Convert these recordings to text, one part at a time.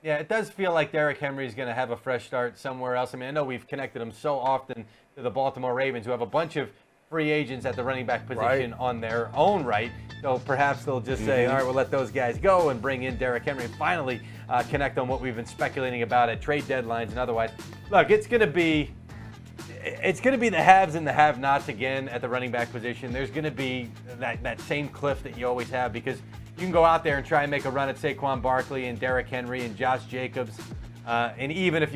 Yeah, it does feel like Derrick Henry is going to have a fresh start somewhere else. I mean, I know we've connected him so often to the Baltimore Ravens, who have a bunch of free agents at the running back position on their own right. So perhaps they'll just say, all right, we'll let those guys go and bring in Derrick Henry and finally connect on what we've been speculating about at trade deadlines and otherwise. Look, it's going to be the haves and the have-nots again at the running back position. There's going to be that same cliff that you always have because you can go out there and try and make a run at Saquon Barkley and Derrick Henry and Josh Jacobs. And even if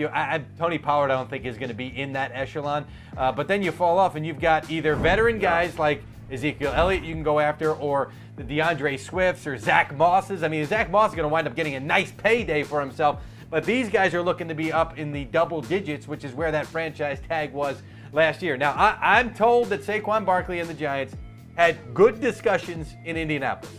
Tony Pollard, I don't think is going to be in that echelon. But then you fall off and you've got either veteran guys like Ezekiel Elliott you can go after or the DeAndre Swifts or Zach Mosses. I mean, Zach Moss is going to wind up getting a nice payday for himself. But these guys are looking to be up in the double digits, which is where that franchise tag was last year. Now, I'm told that Saquon Barkley and the Giants had good discussions in Indianapolis,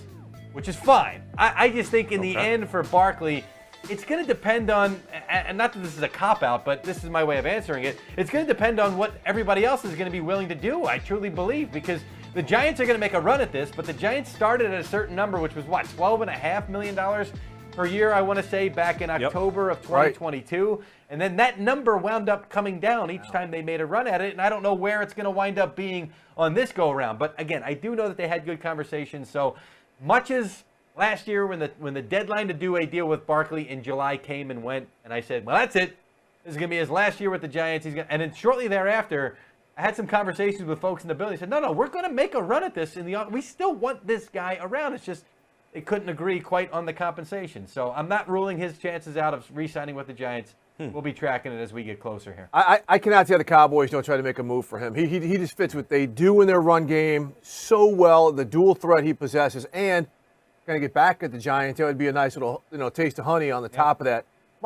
which is fine. I just think in the end for Barkley, it's going to depend on, and not that this is a cop-out, but this is my way of answering it, it's going to depend on what everybody else is going to be willing to do, I truly believe, because the Giants are going to make a run at this, but the Giants started at a certain number, which was what, $12.5 million per year, I want to say, back in October of 2022. And then that number wound up coming down each time they made a run at it, and I don't know where it's going to wind up being on this go-around. But again, I do know that they had good conversations, so much as last year when the deadline to do a deal with Barkley in July came and went, and I said, well, that's it. This is going to be his last year with the Giants. And then shortly thereafter, I had some conversations with folks in the building. They said, no, we're going to make a run at this. We still want this guy around. It's just they couldn't agree quite on the compensation. So I'm not ruling his chances out of re-signing with the Giants. We'll be tracking it as we get closer here. I cannot see how the Cowboys don't try to make a move for him. He just fits what they do in their run game so well, the dual threat he possesses, and going to get back at the Giants. That would be a nice little taste of honey on the top of that.